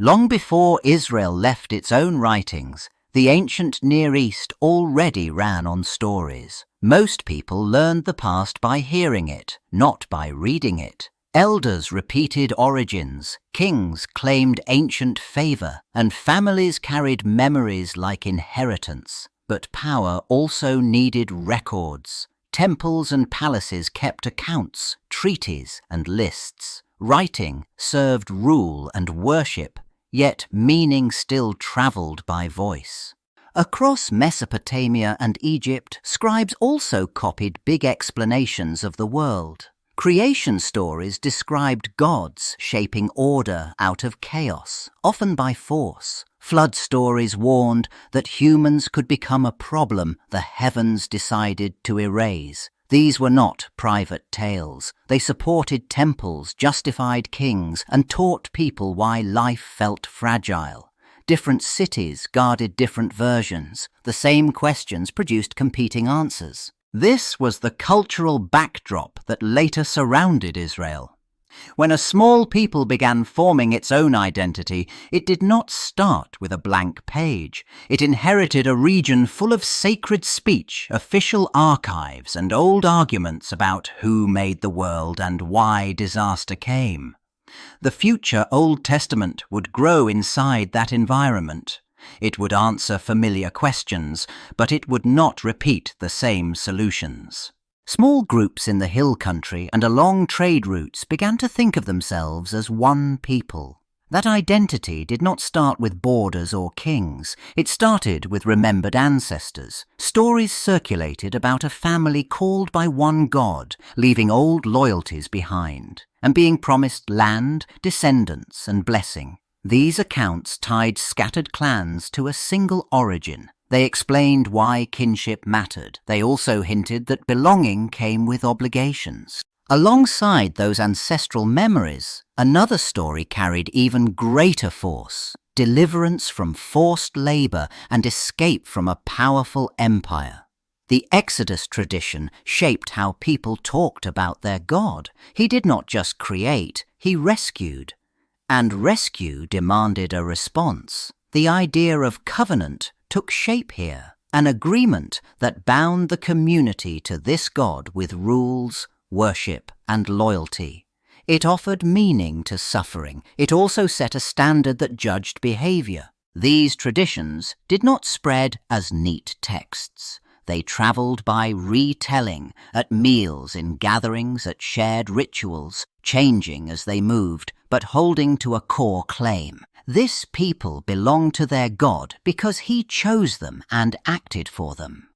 Long before Israel left its own writings, the ancient Near East already ran on stories. Most people learned the past by hearing it, not by reading it. Elders repeated origins, kings claimed ancient favor, and families carried memories like inheritance. But power also needed records. Temples and palaces kept accounts, treaties, and lists. Writing served rule and worship, yet meaning still traveled by voice. Across Mesopotamia and Egypt, scribes also copied big explanations of the world. Creation stories described gods shaping order out of chaos, often by force. Flood stories warned that humans could become a problem the heavens decided to erase. These were not private tales. They supported temples, justified kings, and taught people why life felt fragile. Different cities guarded different versions. The same questions produced competing answers. This was the cultural backdrop that later surrounded Israel. When a small people began forming its own identity, it did not start with a blank page. It inherited a region full of sacred speech, official archives, and old arguments about who made the world and why disaster came. The future Old Testament would grow inside that environment. It would answer familiar questions, but it would not repeat the same solutions. Small groups in the hill country and along trade routes began to think of themselves as one people. That identity did not start with borders or kings. It started with remembered ancestors. Stories circulated about a family called by one god, leaving old loyalties behind, and being promised land, descendants, and blessing. These accounts tied scattered clans to a single origin. They explained why kinship mattered. They also hinted that belonging came with obligations. Alongside those ancestral memories, another story carried even greater force: deliverance from forced labor and escape from a powerful empire. The Exodus tradition shaped how people talked about their God. He did not just create, he rescued. And rescue demanded a response. The idea of covenant took shape here, an agreement that bound the community to this God with rules, worship, and loyalty. It offered meaning to suffering. It also set a standard that judged behavior. These traditions did not spread as neat texts. They traveled by retelling, at meals, in gatherings, at shared rituals, changing as they moved, but holding to a core claim. This people belonged to their God because he chose them and acted for them.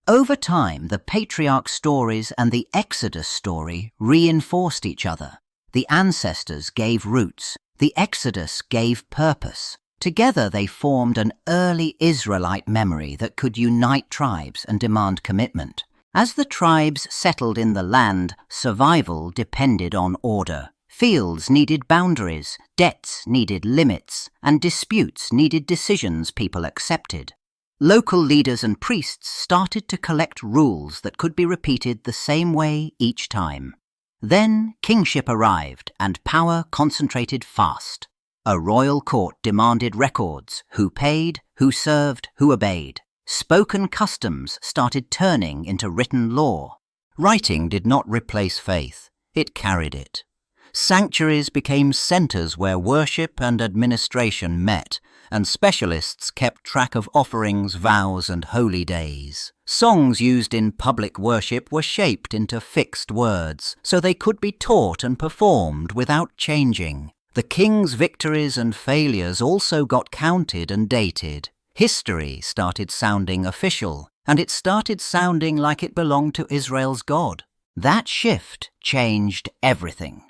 Over time, the patriarch stories and the Exodus story reinforced each other. The ancestors gave roots. The Exodus gave purpose. Together they formed an early Israelite memory that could unite tribes and demand commitment. As the tribes settled in the land, survival depended on order. Fields needed boundaries, debts needed limits, and disputes needed decisions people accepted. Local leaders and priests started to collect rules that could be repeated the same way each time. Then kingship arrived and power concentrated fast. A royal court demanded records: who paid, who served, who obeyed. Spoken customs started turning into written law. Writing did not replace faith, it carried it. Sanctuaries became centers where worship and administration met, and specialists kept track of offerings, vows, and holy days. Songs used in public worship were shaped into fixed words, so they could be taught and performed without changing. The king's victories and failures also got counted and dated. History started sounding official, and it started sounding like it belonged to Israel's God. That shift changed everything.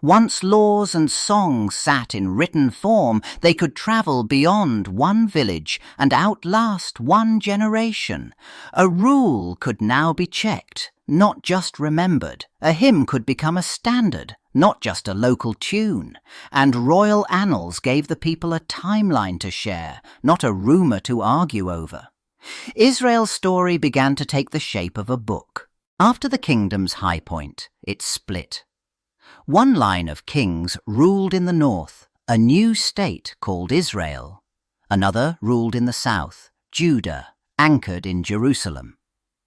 Once laws and songs sat in written form, they could travel beyond one village and outlast one generation. A rule could now be checked, not just remembered. A hymn could become a standard, not just a local tune. And royal annals gave the people a timeline to share, not a rumor to argue over. Israel's story began to take the shape of a book. After the kingdom's high point, it split. One line of kings ruled in the north, a new state called Israel. Another ruled in the south, Judah, anchored in Jerusalem.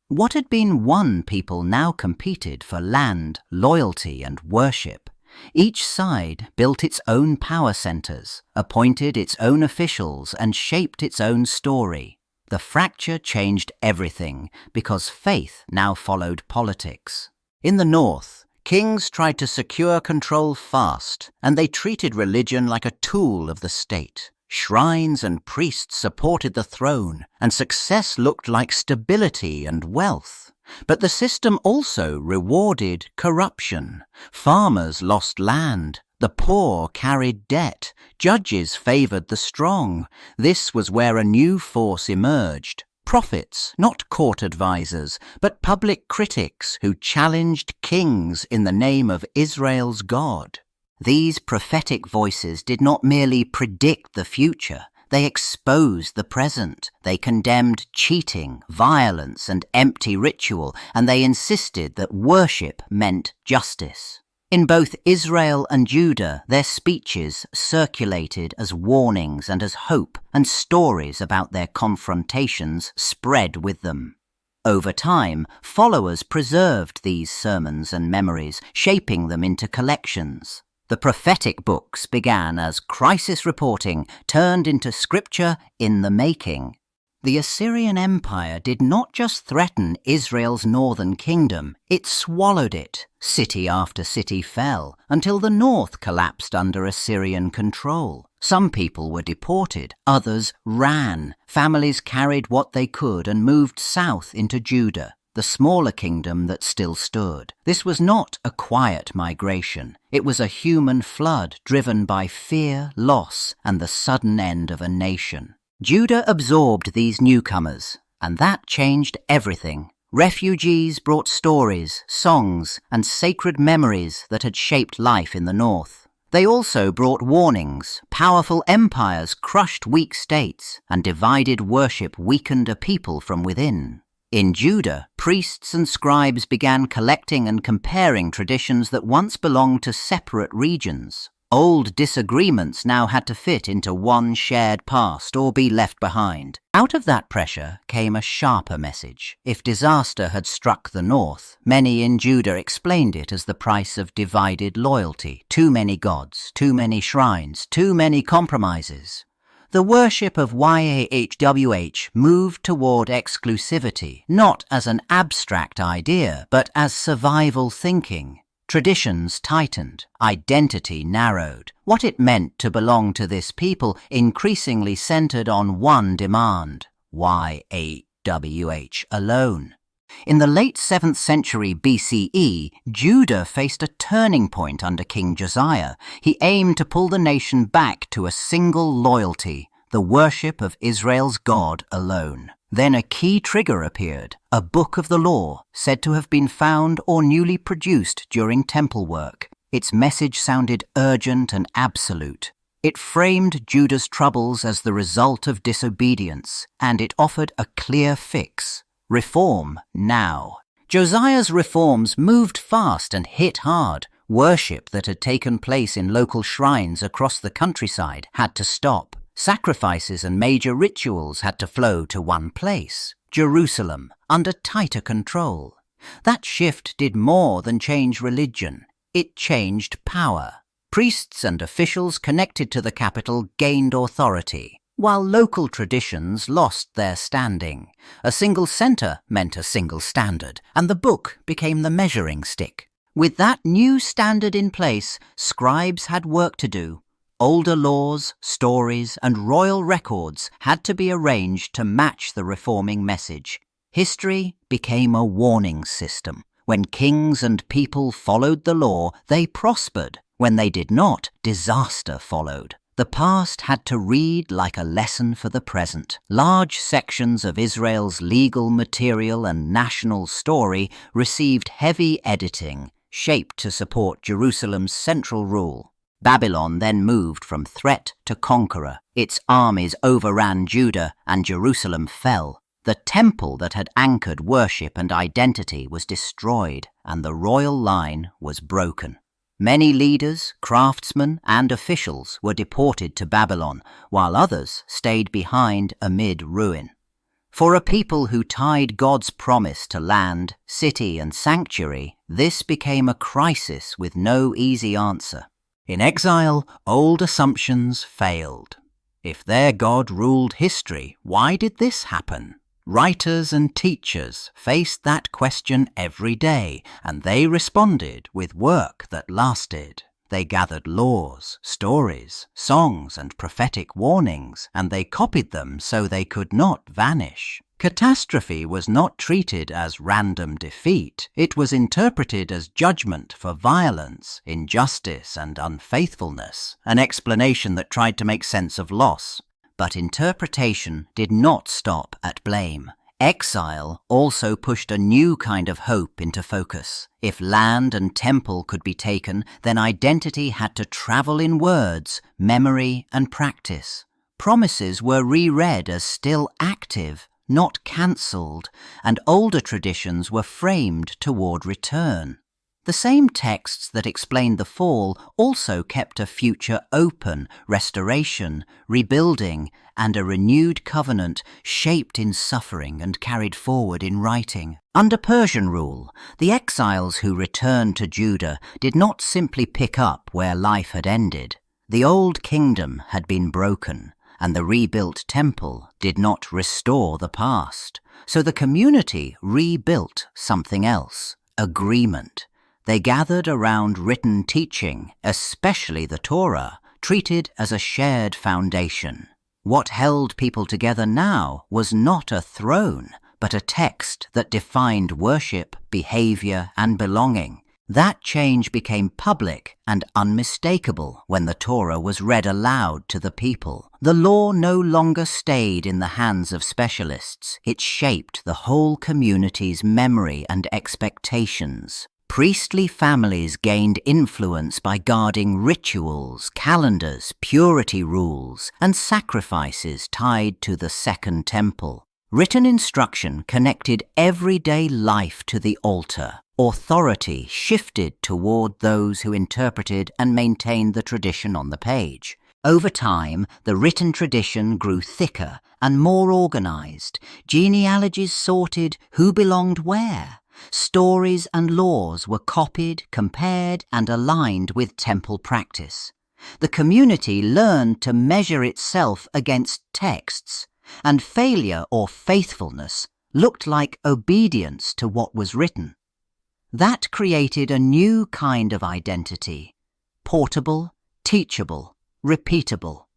What had been one people now competed for land, loyalty, and worship. Each side built its own power centers, appointed its own officials, and shaped its own story. The fracture changed everything because faith now followed politics. In the north, kings tried to secure control fast, and they treated religion like a tool of the state. Shrines and priests supported the throne, and success looked like stability and wealth. But the system also rewarded corruption. Farmers lost land. The poor carried debt. Judges favored the strong. This was where a new force emerged. Prophets, not court advisors, but public critics who challenged kings in the name of Israel's God. These prophetic voices did not merely predict the future. They exposed the present. They condemned cheating, violence, and empty ritual, and they insisted that worship meant justice. In both Israel and Judah, their speeches circulated as warnings and as hope, and stories about their confrontations spread with them. Over time, followers preserved these sermons and memories, shaping them into collections. The prophetic books began as crisis reporting turned into scripture in the making. The Assyrian Empire did not just threaten Israel's northern kingdom, it swallowed it. City after city fell, until the north collapsed under Assyrian control. Some people were deported, others ran. Families carried what they could and moved south into Judah, the smaller kingdom that still stood. This was not a quiet migration. It was a human flood driven by fear, loss, and the sudden end of a nation. Judah absorbed these newcomers, and that changed everything. Refugees brought stories, songs, and sacred memories that had shaped life in the north. They also brought warnings. Powerful empires crushed weak states, and divided worship weakened a people from within. In Judah, priests and scribes began collecting and comparing traditions that once belonged to separate regions. Old disagreements now had to fit into one shared past or be left behind. Out of that pressure came a sharper message. If disaster had struck the north, many in Judah explained it as the price of divided loyalty. Too many gods, too many shrines, too many compromises. The worship of Yahweh moved toward exclusivity, not as an abstract idea, but as survival thinking. Traditions tightened, identity narrowed. What it meant to belong to this people increasingly centered on one demand: Yahweh alone. In the late 7th century BCE, Judah faced a turning point under King Josiah. He aimed to pull the nation back to a single loyalty, the worship of Israel's God alone. Then a key trigger appeared, a book of the law, said to have been found or newly produced during temple work. Its message sounded urgent and absolute. It framed Judah's troubles as the result of disobedience, and it offered a clear fix: reform now. Josiah's reforms moved fast and hit hard. Worship that had taken place in local shrines across the countryside had to stop. Sacrifices and major rituals had to flow to one place, Jerusalem, under tighter control. That shift did more than change religion. It changed power. Priests and officials connected to the capital gained authority, while local traditions lost their standing. A single center meant a single standard, and the book became the measuring stick. With that new standard in place, scribes had work to do. Older laws, stories, and royal records had to be arranged to match the reforming message. History became a warning system. When kings and people followed the law, they prospered. When they did not, disaster followed. The past had to read like a lesson for the present. Large sections of Israel's legal material and national story received heavy editing, shaped to support Jerusalem's central rule. Babylon then moved from threat to conqueror. Its armies overran Judah, and Jerusalem fell. The temple that had anchored worship and identity was destroyed, and the royal line was broken. Many leaders, craftsmen, and officials were deported to Babylon, while others stayed behind amid ruin. For a people who tied God's promise to land, city, and sanctuary, this became a crisis with no easy answer. In exile, old assumptions failed. If their God ruled history, why did this happen? Writers and teachers faced that question every day, and they responded with work that lasted. They gathered laws, stories, songs, and prophetic warnings, and they copied them so they could not vanish. Catastrophe was not treated as random defeat. It was interpreted as judgment for violence, injustice, and unfaithfulness, an explanation that tried to make sense of loss. But interpretation did not stop at blame. Exile also pushed a new kind of hope into focus. If land and temple could be taken, then identity had to travel in words, memory, and practice. Promises were reread as still active, not cancelled, and older traditions were framed toward return. The same texts that explained the fall also kept a future open, restoration, rebuilding, and a renewed covenant shaped in suffering and carried forward in writing. Under Persian rule, the exiles who returned to Judah did not simply pick up where life had ended. The old kingdom had been broken, and the rebuilt temple did not restore the past. So the community rebuilt something else: agreement. They gathered around written teaching, especially the Torah, treated as a shared foundation. What held people together now was not a throne, but a text that defined worship, behavior, and belonging. That change became public and unmistakable when the Torah was read aloud to the people. The law no longer stayed in the hands of specialists. It shaped the whole community's memory and expectations. Priestly families gained influence by guarding rituals, calendars, purity rules, and sacrifices tied to the Second Temple. Written instruction connected everyday life to the altar. Authority shifted toward those who interpreted and maintained the tradition on the page. Over time, the written tradition grew thicker and more organized. Genealogies sorted who belonged where. Stories and laws were copied, compared, and aligned with temple practice. The community learned to measure itself against texts, and failure or faithfulness looked like obedience to what was written. That created a new kind of identity: portable, teachable, repeatable.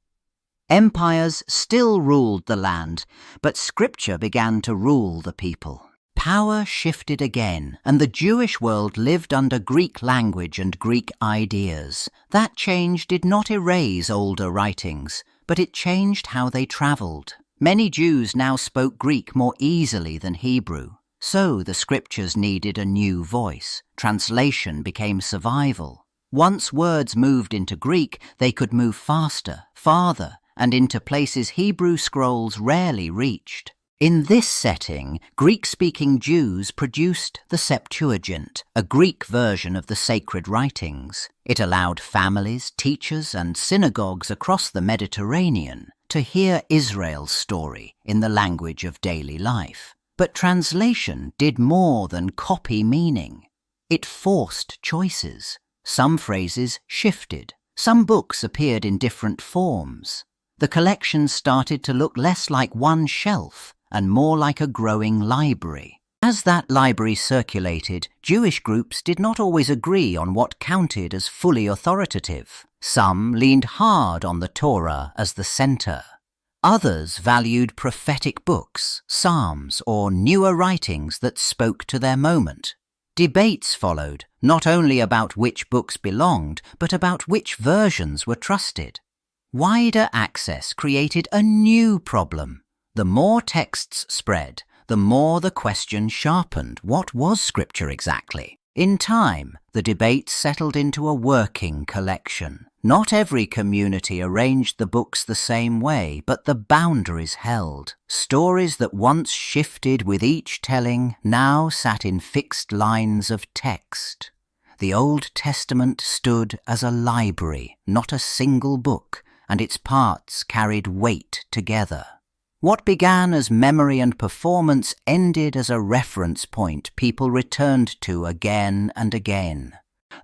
Empires still ruled the land, but Scripture began to rule the people. Power shifted again, and the Jewish world lived under Greek language and Greek ideas. That change did not erase older writings, but it changed how they traveled. Many Jews now spoke Greek more easily than Hebrew. So the Scriptures needed a new voice. Translation became survival. Once words moved into Greek, they could move faster, farther, and into places Hebrew scrolls rarely reached. In this setting, Greek-speaking Jews produced the Septuagint, a Greek version of the sacred writings. It allowed families, teachers, and synagogues across the Mediterranean to hear Israel's story in the language of daily life. But translation did more than copy meaning. It forced choices. Some phrases shifted. Some books appeared in different forms. The collection started to look less like one shelf and more like a growing library. As that library circulated, Jewish groups did not always agree on what counted as fully authoritative. Some leaned hard on the Torah as the center. Others valued prophetic books, psalms, or newer writings that spoke to their moment. Debates followed, not only about which books belonged, but about which versions were trusted. Wider access created a new problem. The more texts spread, the more the question sharpened: what was Scripture exactly? In time, the debate settled into a working collection. Not every community arranged the books the same way, but the boundaries held. Stories that once shifted with each telling now sat in fixed lines of text. The Old Testament stood as a library, not a single book, and its parts carried weight together. What began as memory and performance ended as a reference point people returned to again and again.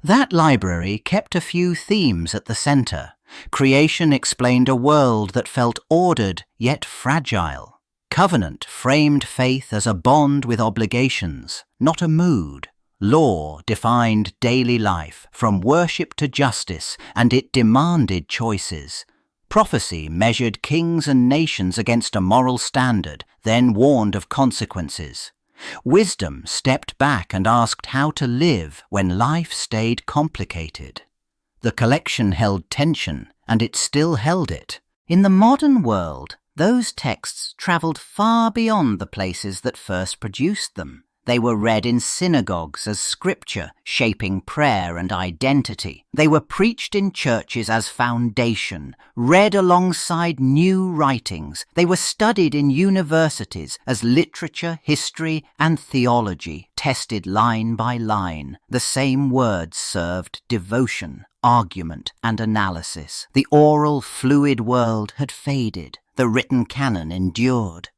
That library kept a few themes at the center. Creation explained a world that felt ordered yet fragile. Covenant framed faith as a bond with obligations, not a mood. Law defined daily life, from worship to justice, and it demanded choices. Prophecy measured kings and nations against a moral standard, then warned of consequences. Wisdom stepped back and asked how to live when life stayed complicated. The collection held tension, and it still held it. In the modern world, those texts traveled far beyond the places that first produced them. They were read in synagogues as scripture, shaping prayer and identity. They were preached in churches as foundation, read alongside new writings. They were studied in universities as literature, history, and theology, tested line by line. The same words served devotion, argument, and analysis. The oral, fluid world had faded. The written canon endured.